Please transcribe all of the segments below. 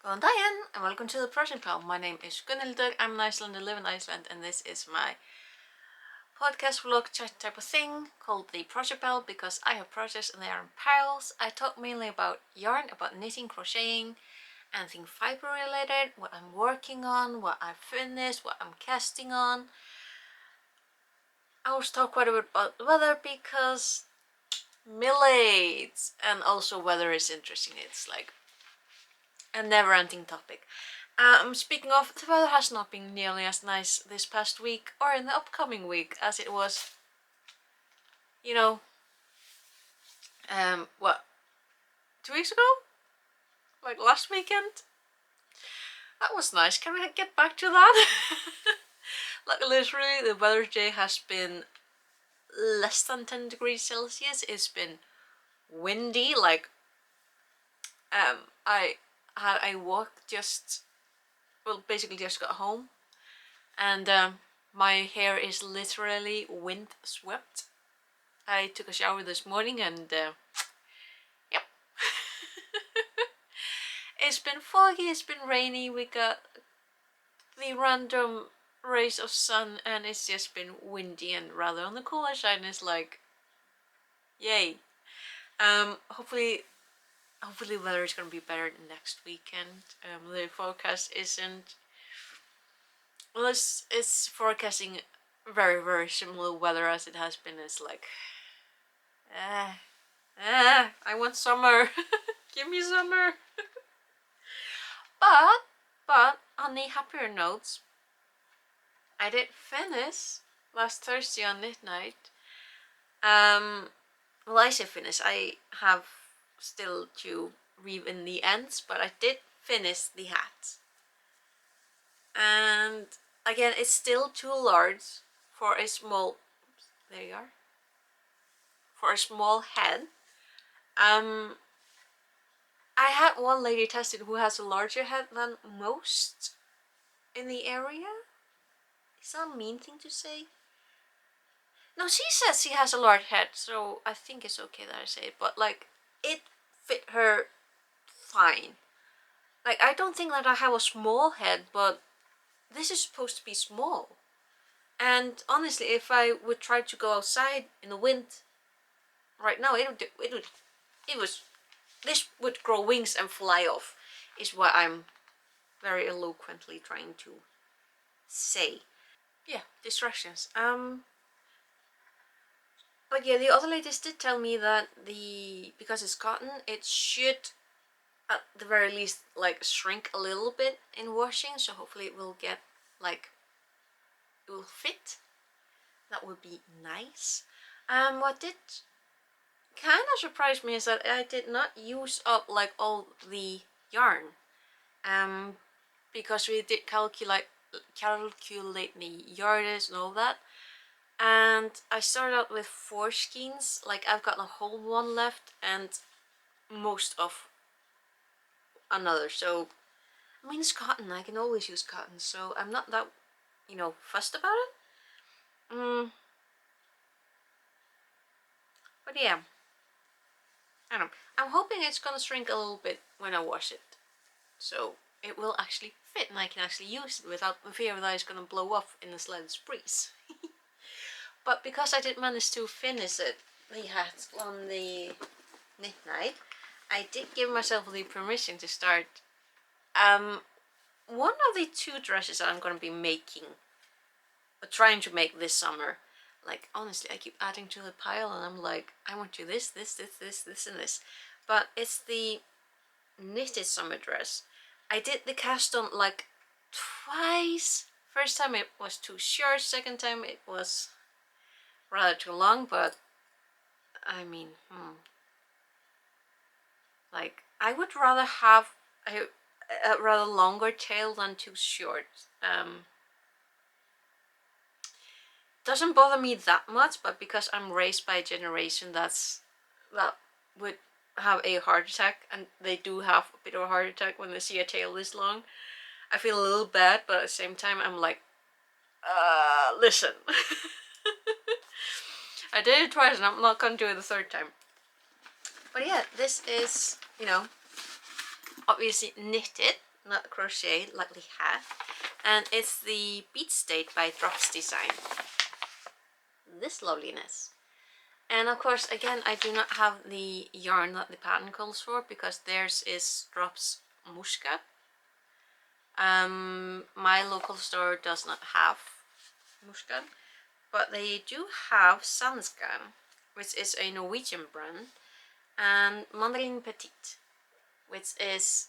Góðan daginn and welcome to the Project Pal. My name is Gunnhildur, I'm in Iceland, I live in Iceland, and this is my podcast vlog chat type of thing called the Project Pal because I have projects and they are in piles. I talk mainly about yarn, about knitting, crocheting, anything fiber related, what I'm working on, what I've finished, what I'm casting on. I also talk quite a bit about the weather because millades, and also weather is interesting. It's like a never-ending topic. Speaking of, the weather has not been nearly as nice this past week or in the upcoming week as it was, you know, what, 2 weeks ago? Like last weekend? That was nice. Can we get back to that? Like literally the weather today has been less than 10 degrees Celsius. It's been windy. Like I had a walk basically just got home, and my hair is literally wind swept. I took a shower this morning and yep. It's been foggy, it's been rainy, we got the random rays of sun, and it's just been windy and rather on the cooler side, and it's like, yay. Hopefully the weather is gonna be better next weekend. The forecast isn't, well, it's forecasting very similar weather as it has been. It's like, I want summer. Give me summer. But on the happier notes, I did finish last Thursday on Knit Night. Well, I say finish. I have still to weave in the ends, but I did finish the hat. And again, it's still too large for a small. Oops, there you are. For a small head. I had one lady tested who has a larger head than most in the area. Is that a mean thing to say? No, she says she has a large head, so I think it's okay that I say it, but like, it fit her fine. Like, I don't think that I have a small head, but this is supposed to be small. And honestly, if I would try to go outside in the wind right now, this would grow wings and fly off, is what I'm very eloquently trying to say. Yeah, distractions. But yeah, the other ladies did tell me that because it's cotton, it should at the very least like shrink a little bit in washing, so hopefully it will get like, it will fit. That would be nice. What did kind of surprise me is that I did not use up like all the yarn, because we did calculate the yardage and all that, and I started out with 4 skeins. Like, I've got a whole one left and most of another, so I mean, it's cotton, I can always use cotton, so I'm not that, fussed about it. But yeah, I don't know. I'm hoping it's gonna shrink a little bit when I wash it, so it will actually fit and I can actually use it without the fear that it's gonna blow off in a slightest breeze. But because I did manage to finish it, the hat on the Knit Night, I did give myself the permission to start one of the 2 dresses that I'm gonna be making, or trying to make this summer. Like, honestly, I keep adding to the pile and I'm like, I want to this, and this. But it's the knitted summer dress. I did the cast on like twice. First time it was too short, second time it was rather too long, but I mean, like, I would rather have a rather longer tail than too short. Doesn't bother me that much, but because I'm raised by a generation that would have a heart attack, and they do have a bit of a heart attack when they see a tail this long, I feel a little bad, but at the same time I'm like, listen. I did it twice and I'm not gonna do it the third time. But yeah, this is, obviously knitted, not crochet, likely hat, and it's the Beat State by Drops Design. This loveliness. And of course, again, I do not have the yarn that the pattern calls for because theirs is Drops Muska. My local store does not have Muska, but they do have Sanskan, which is a Norwegian brand, and Mandarin Petite, which is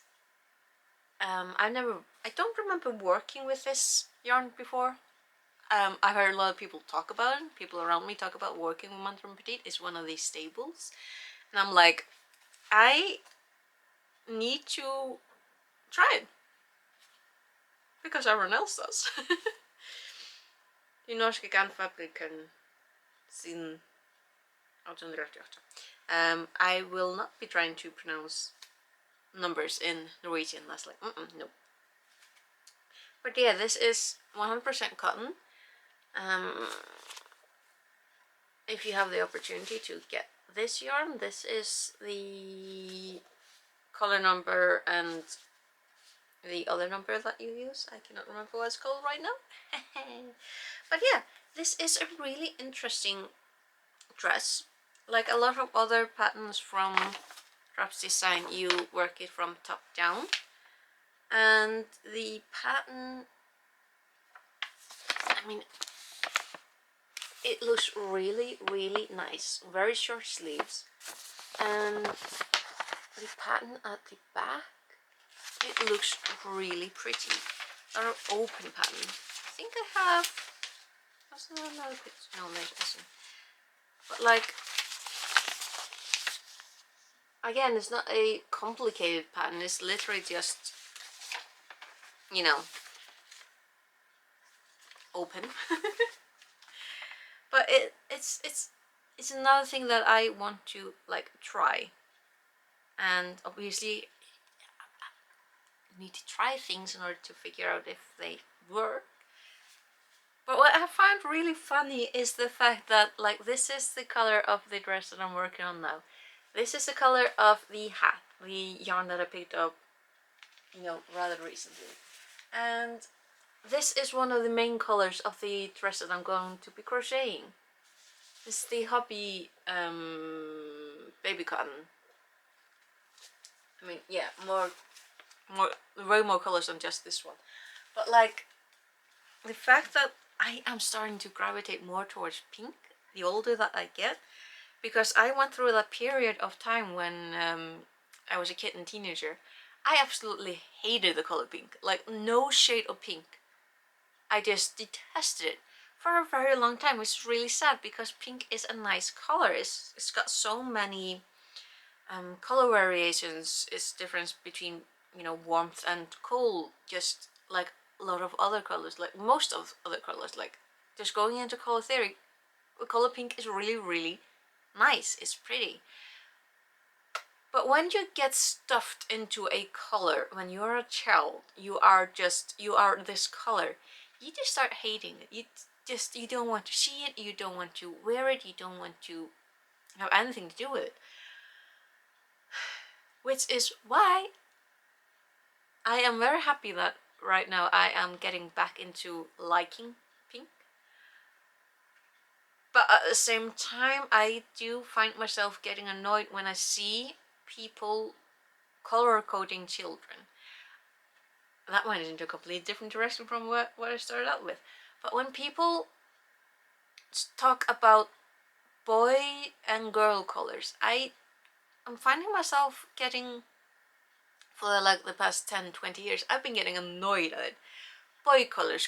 I don't remember working with this yarn before. I've heard a lot of people talk about it. People around me talk about working with Mandarin Petite. It's one of these staples, and I'm like, I need to try it because everyone else does. De norske garnfabrikken sin 1888. I will not be trying to pronounce numbers in Norwegian. That's like, no. But yeah, this is 100% cotton. If you have the opportunity to get this yarn, this is the color number and the other number that you use. I cannot remember what it's called right now. But yeah, this is a really interesting dress. Like a lot of other patterns from Drops Design, you work it from top down, and the pattern, I mean, it looks really, really nice. Very short sleeves, and the pattern at the back, it looks really pretty. Or open pattern. I think I have. Was there another picture? No, there isn't. But like, again, it's not a complicated pattern. It's literally just, you know, open. But it's another thing that I want to like try, and obviously you need to try things in order to figure out if they work. But what I find really funny is the fact that like this is the color of the dress that I'm working on now. This is the color of the hat, the yarn that I picked up, you know, rather recently. And this is one of the main colors of the dress that I'm going to be crocheting. This is the Hobby baby cotton. I mean, yeah, way more colors than just this one. But like, the fact that I am starting to gravitate more towards pink the older that I get, because I went through that period of time when I was a kid and teenager. I absolutely hated the color pink, like no shade of pink. I just detested it for a very long time. It's really sad because pink is a nice color. It's got so many color variations. It's difference between, you know, warmth and cold, just like a lot of other colors, like most of other colors. Like just going into color theory, the color pink is really, really nice. It's pretty. But when you get stuffed into a color, when you're a child, you are this color, you just start hating it. You don't want to see it, you don't want to wear it, you don't want to have anything to do with it. Which is why I am very happy that right now I am getting back into liking pink. But at the same time, I do find myself getting annoyed when I see people color coding children. That went into a completely different direction from what I started out with. But when people talk about boy and girl colors, I'm finding myself getting, for like the past 10-20 years, I've been getting annoyed at it. Boy colors,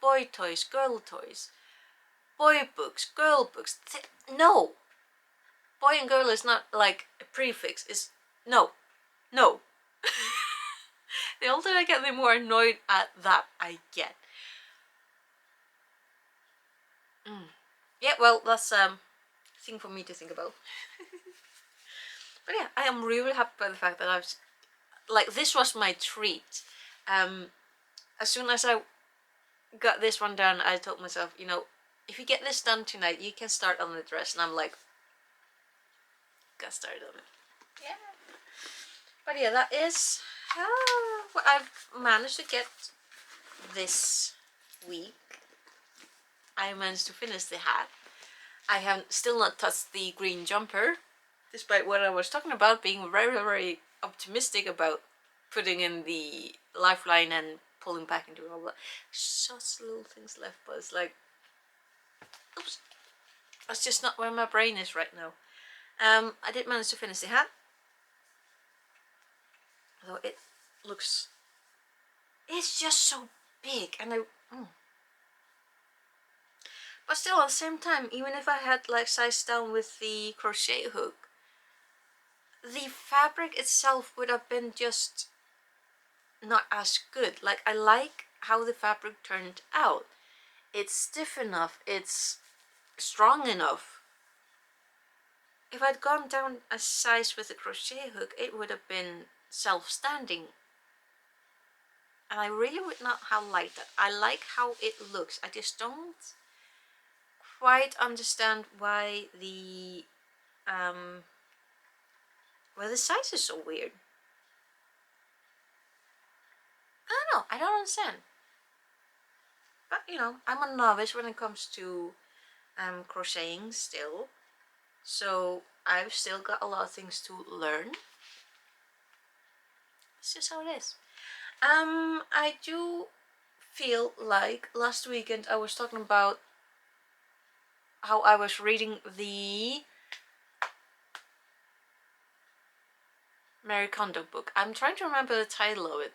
boy toys, girl toys, boy books, girl books. No! Boy and girl is not like a prefix, it's no. No. The older I get, the more annoyed at that I get. Yeah, well, that's a thing for me to think about. But yeah, I am really happy by the fact that I've, like, this was my treat. As soon as I got this one done, I told myself, you know, if you get this done tonight, you can start on the dress. And I'm like, got started on it. Yeah. But yeah, that is what I've managed to get this week. I managed to finish the hat. I have still not touched the green jumper, despite what I was talking about, being very, very optimistic about putting in the lifeline and pulling back into all that. Such little things left, but it's like, oops, that's just not where my brain is right now. I did manage to finish the hat, though it looks, it's just so big, and but still at the same time, even if I had like sized down with the crochet hook, the fabric itself would have been just not as good. Like, I like how the fabric turned out. It's stiff enough, it's strong enough. If I'd gone down a size with the crochet hook, it would have been self-standing. And I really would not have liked that. I like how it looks. I just don't quite understand why the size is so weird. I don't know. I don't understand. But you know, I'm a novice when it comes to crocheting still, so I've still got a lot of things to learn. It's just how it is. I do feel like last weekend I was talking about how I was reading the Marie Kondo book. I'm trying to remember the title of it.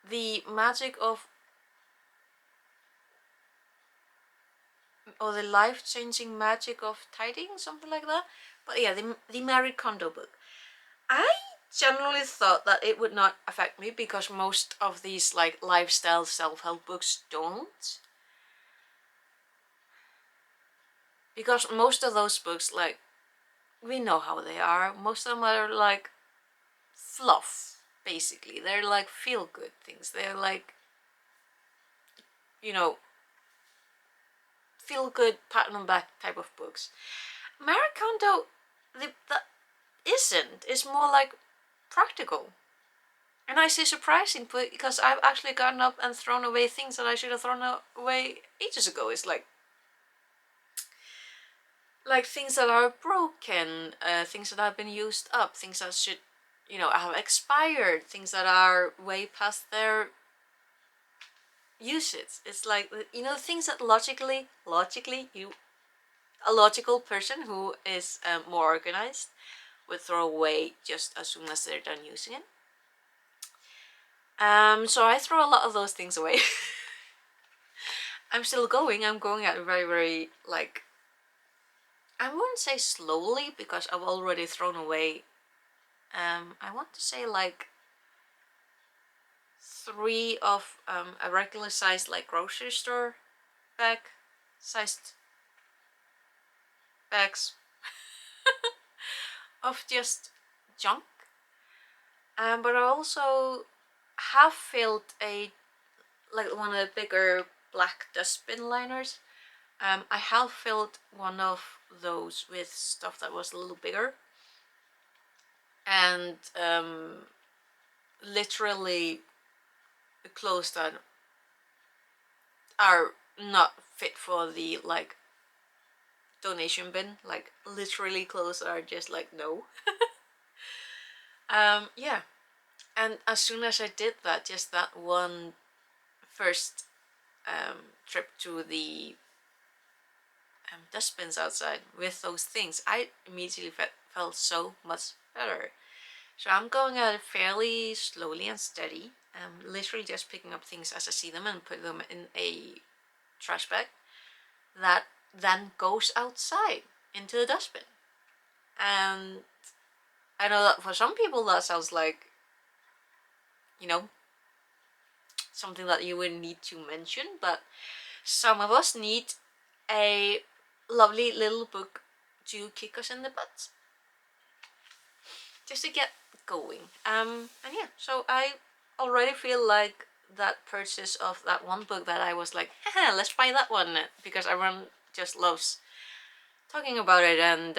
The Magic of, or the Life-Changing Magic of Tidying, something like that. But yeah, the Marie Kondo book. I generally thought that it would not affect me because most of these like lifestyle self-help books don't. Because most of those books, like, we know how they are. Most of them are like fluff, basically. They're like feel-good things. They're like, you know, feel-good, pat on the back type of books. Marie Kondo, that isn't. It's more like practical. And I say surprising because I've actually gotten up and thrown away things that I should have thrown away ages ago. It's like things that are broken, things that have been used up, things that should, you know, have expired, things that are way past their usage. It's like, you know, things that logically, a logical person who is more organized would throw away just as soon as they're done using it. So I throw a lot of those things away. I'm still going. I'm going at a very, very, like, I wouldn't say slowly because I've already thrown away, I want to say like 3 of a regular sized like grocery store bag sized bags of just junk. But I also have filled like one of the bigger black dustbin liners. I have filled one of those with stuff that was a little bigger, and literally clothes that are not fit for the like donation bin, like literally clothes that are just like no. Yeah, and as soon as I did that, just that one first trip to the dustbins outside with those things, I immediately felt so much better. So I'm going at it fairly slowly and steady. I'm literally just picking up things as I see them and put them in a trash bag that then goes outside into the dustbin. And I know that for some people that sounds like, you know, something that you would need to mention, but some of us need a lovely little book to kick us in the butt, just to get going. And yeah, so I already feel like that purchase of that one book that I was like, haha, let's buy that one, because everyone just loves talking about it, and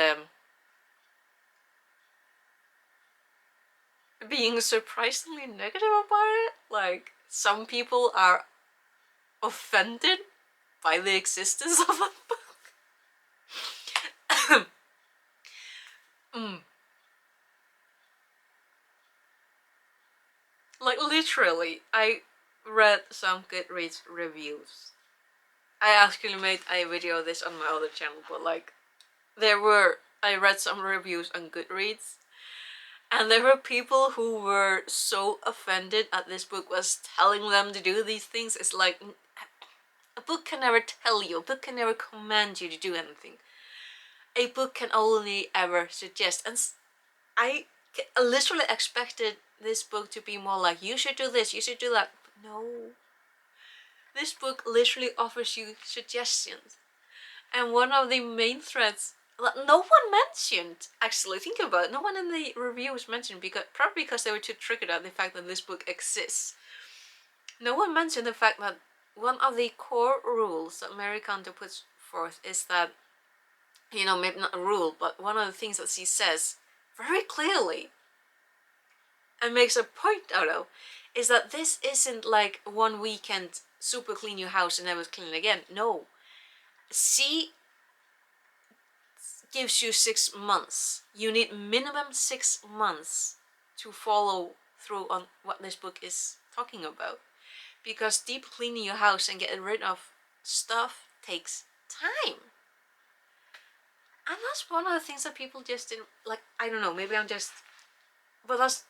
being surprisingly negative about it. Like, some people are offended by the existence of a book. Like, literally, I read some Goodreads reviews. I actually made a video of this on my other channel, but like, I read some reviews on Goodreads, and there were people who were so offended at this book was telling them to do these things. It's like, a book can never tell you, a book can never command you to do anything. A book can only ever suggest, and I literally expected this book to be more like, you should do this, you should do that. But no. This book literally offers you suggestions. And one of the main threads, no one mentioned, actually, think about it, no one in the reviews mentioned, because probably because they were too triggered at the fact that this book exists. No one mentioned the fact that one of the core rules that Marie Kondo puts forth is that, you know, maybe not a rule, but one of the things that she says very clearly and makes a point out of is that this isn't like one weekend super clean your house and never clean it again. No. She gives you 6 months. You need minimum 6 months to follow through on what this book is talking about. Because deep cleaning your house and getting rid of stuff takes time. And that's one of the things that people just didn't, like, I don't know, maybe I'm just, but that's,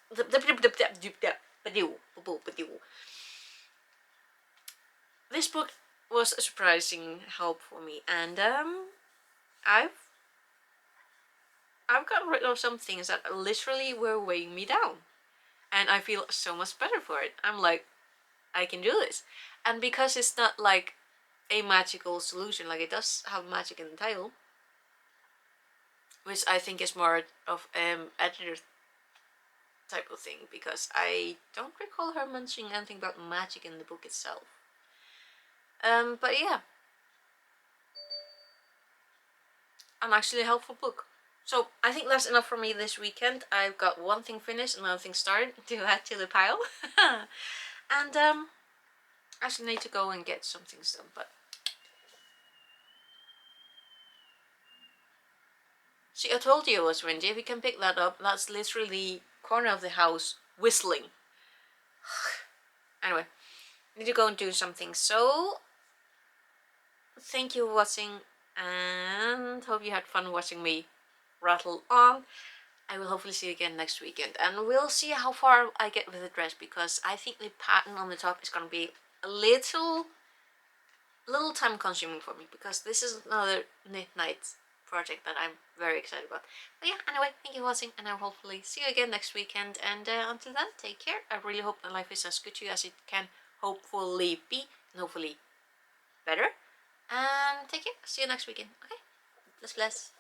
this book was a surprising help for me, and I've gotten rid of some things that literally were weighing me down, and I feel so much better for it. I'm like, I can do this. And because it's not like a magical solution, like it does have magic in the title, which I think is more of editor type of thing, because I don't recall her mentioning anything about magic in the book itself. But yeah, an actually helpful book. So I think that's enough for me this weekend. I've got one thing finished, another thing started to add to the pile. And I actually need to go and get some things done, but see, I told you it was windy. If you can pick that up, that's literally the corner of the house whistling. Anyway, I need to go and do something. So thank you for watching, and hope you had fun watching me rattle on. I will hopefully see you again next weekend, and we'll see how far I get with the dress, because I think the pattern on the top is going to be a little time consuming for me, because this is another knit night project that I'm very excited about. But yeah, anyway, thank you for watching, and I'll hopefully see you again next weekend, and until then, take care. I really hope that life is as good to you as it can hopefully be, and hopefully better. And take care. See you next weekend. Okay, bless.